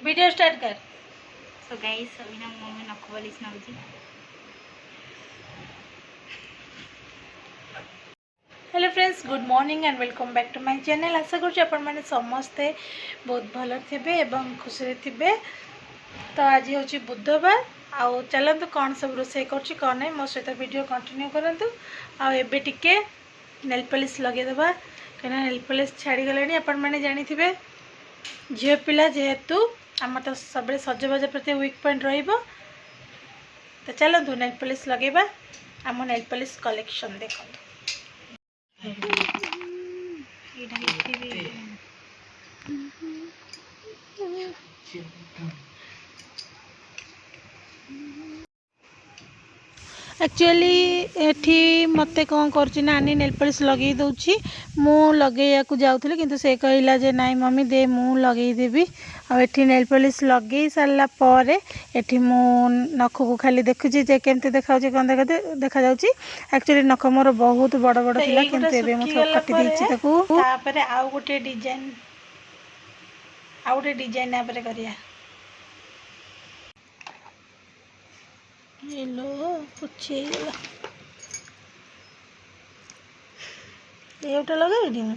Video start कर। So guys अभी ना मम्मी नख पॉलिश नउची। Hello friends, good morning and welcome back to my channel. आशा करुँच आपण समस्ते बहुत भल थे एवं खुशी थे। तो आज हूँ बुधवार। आउ चलतु कौन सब रोषे कर कौन नहीं मो सहित वीडियो कंटिन्यू करूँ। आबे टिके नेल पॉलिश लगेदेवा कहीं नेल पॉलिश छाड़ी गलानी। आपण मैंने जानी थे झील पिला जेहेतु आम तो सब सजबाज प्रति वीक पॉइंट रहिबो। तो चलतु नेल पॉलिश लगेबा। आम नेल पॉलिश कलेक्शन देखो। एक्चुअली एठी मते कौन कर नानी नेल पॉलिश लगे दूची। मु लगे जाऊली किंतु से कहला जे नाई मम्मी दे मु लगेदेवी। आठी नेल पॉलिश लगे सारा पर एठी मु नख को खाली देखुची जे केमती देखा कौन देखा जाउची। एक्चुअली नख मोर बहुत बड़ बड़ थिला किंतु एबे मु काटी देछि ताकू। तापर आउ गोटे डिजाइन यापर करिया। हेलो पुछे एटा लगाइडी मु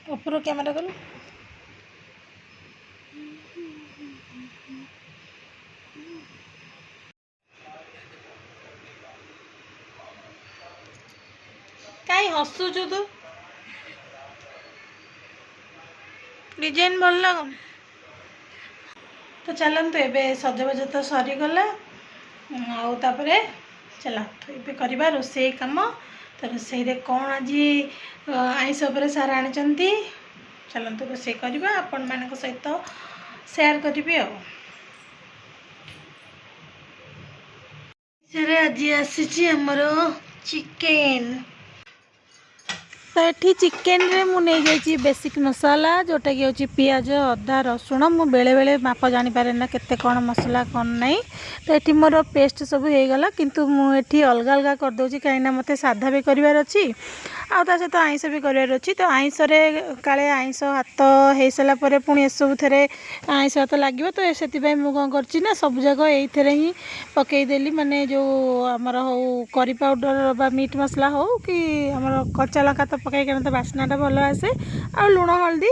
ऊपर कैमरा करूँ। कहीं हसुचु तू डिजाइन भल लगन। तो चलतु एबे सजबाज तो सरीगला। आउे चल ये करवा रोषे कम। तो रोषे कौन आज आईस सार आनी चलतु रोषे करवा आपण मान सहित शेयर करी। आज आसी आमर चिकेन। तो ये चिकेन रे मु नहीं जाइए बेसिक मसाला जोटा कि हूँ पियाज अदा रसुण। मु बेले बेले माप जानी पारे ना केते कौन मसला कौन नहीं। तो ये मोर पेस्ट सब हो गला किंतु मुझे अलग अलग करदे कहीं मत साधा भी करार अच्छी आउ सहित आइंस भी करार अच्छी। तो आइंस काले आइंस हाथ हो सारापर पुणी एसबू थे आइंस हाथ लगे। तो से कौन कर सब जाक ये ही पकईदेली माने जो आमर हो करी पाउडर बा मीट मसला हो कि आमर कच्चा लंका तो पकईकना तो बास्नाटा भल आसे। आ लुण हल्दी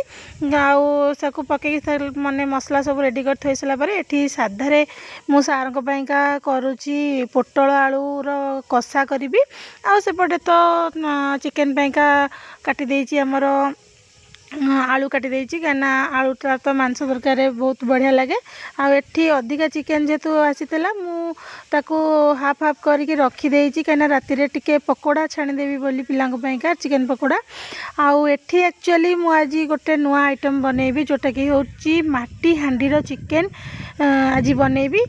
आउ साकू पकई माने मसला सब रेडी कर थई सारापर ये साधारे मु सार का करुच्ची पोटल आलूर कषा करी। आ सेपटे तो चिकेन पाइका काटी देइची आमर आलू काटी देइची कहीं आलूटा तो मांस तरकारी बहुत बढ़िया लगे। आठी अधिका चिकेन जेहेतु आसीला मुझे हाफ हाफ करके रखीदे कहीं राति टिके पकोड़ा छाणीदेवी बोली पिलांका चिकेन पकोड़ा। आउ एठी एक्चुअली आज गोटे नुआ आइटम बनैबी जोटा कि हूँ माटी हांडीर चिकेन आज बनैबी।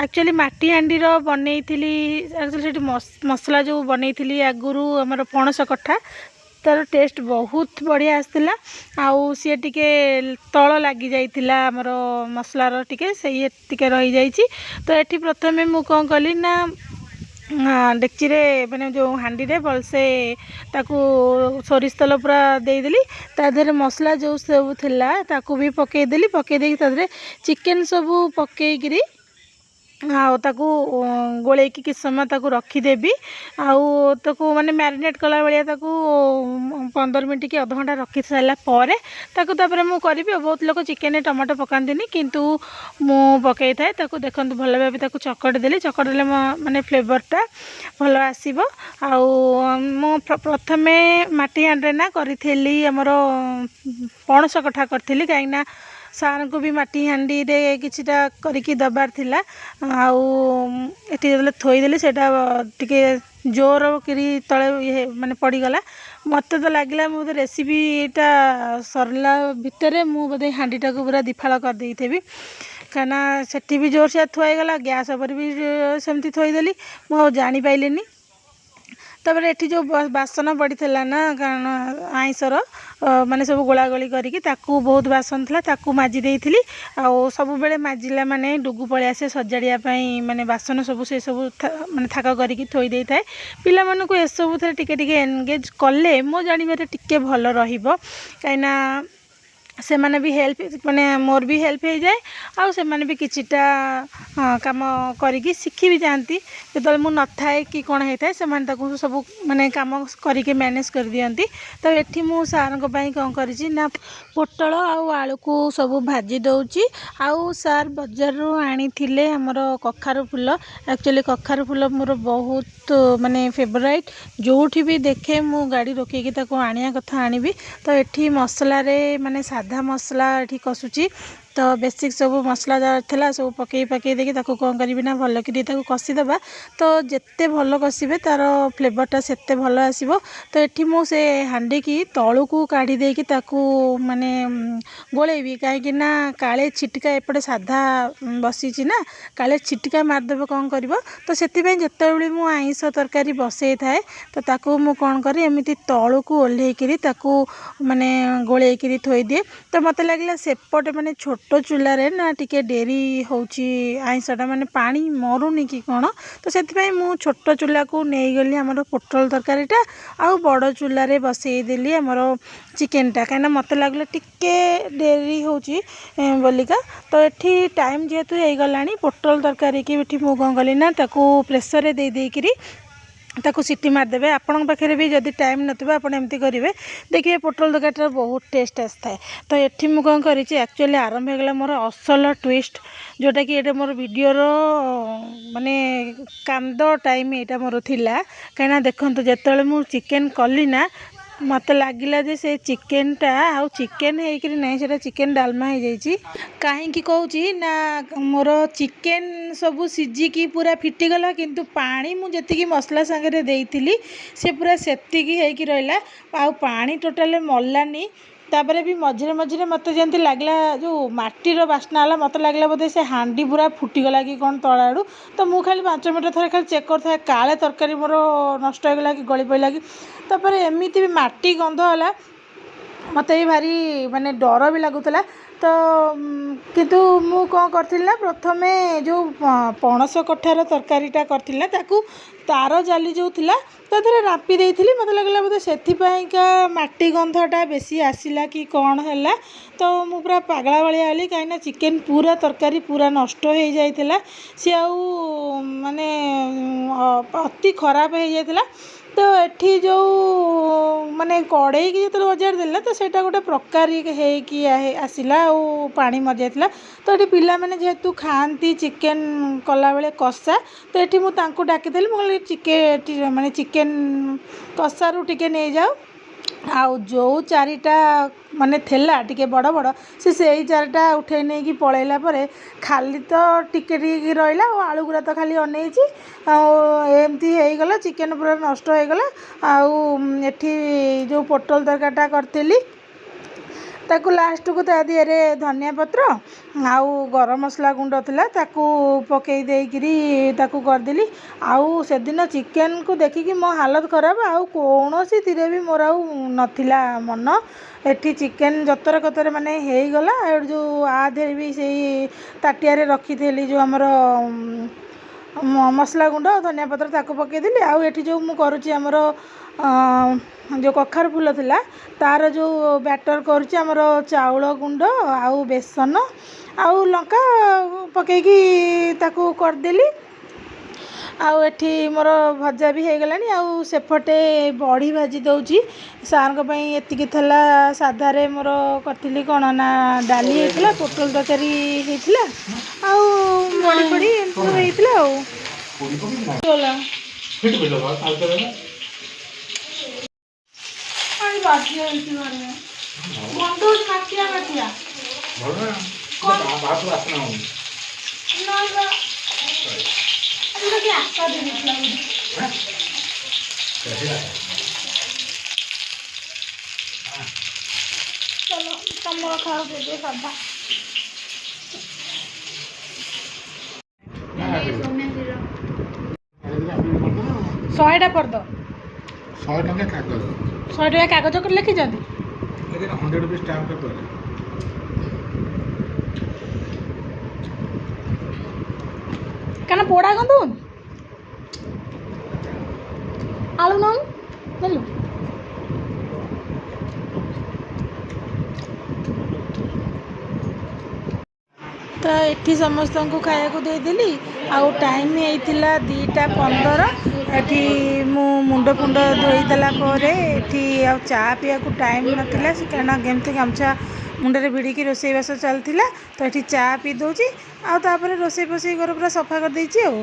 एक्चुअली माटी हांडीर बनई एक्चुअली मसला जो बनई आगुरी आमर पणस कट्ठा तार टेस्ट बहुत बढ़िया आसला। आउ सी टिके तल लगी जाइतिला आमर मसलार टिके से टिके रही जाइछि। तो ये प्रथमे मु कौन कली ना डेक्ची रे माने जो हांडी रे भलसे ताकू सोरिष तेल पूरा देदेली। तादेह मसला जो सब थिला ताकू भी पकईदेली। पकईदे तादेह चिकेन सबू पकईकरी आताकू गोलेकी कि समय ताकू रखीदेवी। आताकू माने मैरिनेट कला भाया ताकू 15 मिनट कि अध घंटा रखी सारा पर तापर मु करी। बहुत लोग चिकेन टमाटो पकान्तिनी किंतु मु पकई थाए ताकू देखो भल भाव ताकू चकटी देली। चकटी देले माने फ्लेवरटा भल आसीबो। मु प्रथमे माटी हांडे ना करी आमर पणस कठा करी कहीं सार को भी माटी हांडी रे किछिटा करिकी दबार थिला। आउ एटी जब थोईदेली से टिके जोर करी तले ये माने पड़गला। मत तो लगे मो रेसिपीटा सरला भितर मु बोधे हांडीटा को पूरा दिफाड़ कर देथेबी कहीं से भी जोर से थुआईगला गैस पर भी सेमती थोईदेली मु जानी पाइलिनी। तापर एठी जो बासन पड़ीला ना कारण आईसर माने सब गोला गोली करके ताकू बहुत बासन था ताकू माजी देइथिली आ सब बेले माजिला माने डुगु पळे आसे सजाड़िया पई माने बासन सब से सब माने थाक करके थोई देइ थाए पिला मानकु ए सब थे टिके टिके एंगेज कले मो जानिबारे टिके भल रहिबो काइना से माने भी हेल्प माने मोर भी हेल्प हो जाए आउ से माने भी किछिटा काम करिकी शिखी भी जाती जो मु नथाए कि कौन होता है से माने ताकू सब माने काम करके मैनेज कर दियंती तो एठी मु सार को पई कौन करिछि ना पोटल आउ आलू को सब भाजी दउची आउ सार बाजार रो आनी थिले हमर कखारु फूल एक्चुअली कखारु फूल मोर बहुत माने फेवराइट जोठी भी देखे मु गाड़ी रोके ताको आनिया कथा आनिबी तो एठी मसला रे माने साधा मसला एठी कसुची तो बेसिक सब मसला जार थिला सब पकई देके ताको कौन करी ना भल कि ताको कसी देबा तो जेते भल कसिबे तार फ्लेवरटा सेते भल आसीबो तो एठी मु से हांडी की तळु को काढी देकी ताको माने गोळेबी काहे ना काळे छिटका एपटे साधा बसीची ना काळे छिटका मार देबो कौन करबो तो सेति पय जेतेबेले मु आइंस तरकारी बसई थाए तो ताको मु कौन करी एमिति तळु को ओल्हेई करी ताको माने गोळेई करी थोई दिए तो मते लागला सेपटे माने छोट चूल्हा रे ना टिके डेरी होची आइंसटा माने पानी मरुनी कि कौन तो से मु छोट चूल्हा को नहीं गली हमर पोटल तरकारीटा आउ बड़ चूल्हा रे बसई देली हमर चिकेनटा कहीं मत लगला टिके डेरी होची बोलिका तो एठी टाइम जेहेतु हो गलानी पोटल तरकारी की एठी मु कौन कली ना ताकू प्रेसर रे दे देकरी ताकू सिटी मारदेवे आपण पाखे भी जदि टाइम नथिबा आपण एमती करेंगे देखिए पोटल तरकारीटा बहुत टेस्ट आसता है तो एठी मु कौन करी एक्चुअली आरंभ हो गला मोर असल ट्विस्ट जोटा कि ये मोर वीडियोर माने कांद टाइम यहाँ मोर थिला कहीं देखो जिते मु चिकेन कली ना मत लगिला जे से चिकेनटा आउ चिकेन होकर नहीं से चिकेन डालमा हो जाइए कहीं कहूँ ना मोर चिकेन सब सीझिकी पूरा फिटिगला किंतु पानी मुझे मसला सांगे देती से पूरा सेतिकी होइकी रहिला आउ पानी टोटाल मलानी तापर भी मझे मझे मत जमी लगला जो माटीर बास्ना है मत लगला बोधे से हांडी पूरा फुटीगला कि कौन तला आड़ू तो मुझे खाली 5 मिनट थे खाली चेक कर काले तरकारी मोर नष्ट होगा कि गली पड़ा कि तापर एमती भी माटी गंध है मत भी भारी माने डर भी लगुला तो किंतु मु कौन करथिल ना प्रथमे जो पणस कठार तरकारीटा करथिल ना ताकू तार जाली जो थिला तो थोड़े रापी देइथिली मत लगला बोधे सेथिपाइका माटी गंधटा बेसी आसिला कि कौन है तो मु पूरा पागला भाया हली कहीं चिकेन पूरा तरकारी पूरा नष्ट हो जाइथिला सी आउ माने अति खराब हो जाइथिला तो एठी जो माने कड़े की जो बजार देला तो सेटा गोटे प्रकार है आसिला और पानी मजाइला तो ये पिला माने जेहेतु खाती चिकेन कला बेले कषा तो ये मुझे डाकिदेली मुझे चिकेन माने चिकेन कषा रू टिके नहीं जाओ आउ जो चारिटा माने थेला टिके बड़ बड़ से चारिटा उठे नहीं कि पलैला परे खाली तो टिके टिके रहिला और आलू गुरा तो खाली अनेइची एमती हो गला चिकेन पूरा नष्ट हो गला आउ एठी जो पोटल तरकारीटा करथिली ताकू लास्ट को ता दिहरे धनिया पत्र आउ गरम मसला गुंड थिला ताकू पकई देइकरी ताकू करदेली आउ से दिन चिकेन को देखिकी मो हालत खराब आउ कौनसी तीरे भी मोर आउ नथिला मन एठी चिकेन जतर कतर माने हो गला जो आधे भी से ताटिया रे रखी थेली जो हमर मसला गुंड धनिया पत्र ताकू पकईदेली आउ एठी जो मु करूची हमर जो कखार फूल थिला तार जो बैटर करुची हमर चाउल गुंड आउ बेसन आउ लंका पकईकी ताकू करदेली आउ एठी मोर भजा भी हो गलानी आउ सेपटे बड़ी भाजी दउची सार पई एतिकी थला साधा रे मोर करथिली कोन ना डाली हेतला पोटल तरकारी हेतला आउ बड़ी बड़ी एंतो हेतला आउ बोला फिट बिलो बा काल करे आई बाकी एंती मारे बंदो काटिया बोल ना बात वासना हो ना ना अरे क्या कर दे निकला हां कैसे आता चलो तमरा खाओ दे दे सादा सोने दिलो 100 टा कर दो 100 ଟଙ୍କା କାଗଜ 100 ଟଙ୍କା କାଗଜ କରି ଲେଖିଛନ୍ତି। लेकिन 100 रुपीज स्टाम्प पेपर କାରଣ ପୋଡ଼ା ଗନ୍ଧ ଆଳୁ ନଉ ଜାଣିଲୁ। ତ ଏଠି ସମସ୍ତଙ୍କୁ ଖାଇବାକୁ ଦେଇଦେଲି। ଆଉ ଟାଇମ୍ ହେଇଥିଲା 2:15। ଏଠି ମୁଁ ମୁଣ୍ଡ ଫୁଣ୍ଡ ଧୋଇଦେଲା ପରେ ଏଠି ଆଉ ଚା ପିଇବାକୁ ଟାଇମ୍ ନଥିଲା, କାରଣ କେମିତି ଗାମୁଛା ମୁଣ୍ଡରେ ଭିଡ଼ିକି ରୋଷେଇବାସ ଚାଲିଥିଲା। ତ ଏଠି ଚା ପିଇ ଦେଉଛି, ଆଉ ତାପରେ ରୋଷେଇ ଫୋଷେଇ ଘର ପୁରା ସଫା କରିଦେଇଛି ଆଉ।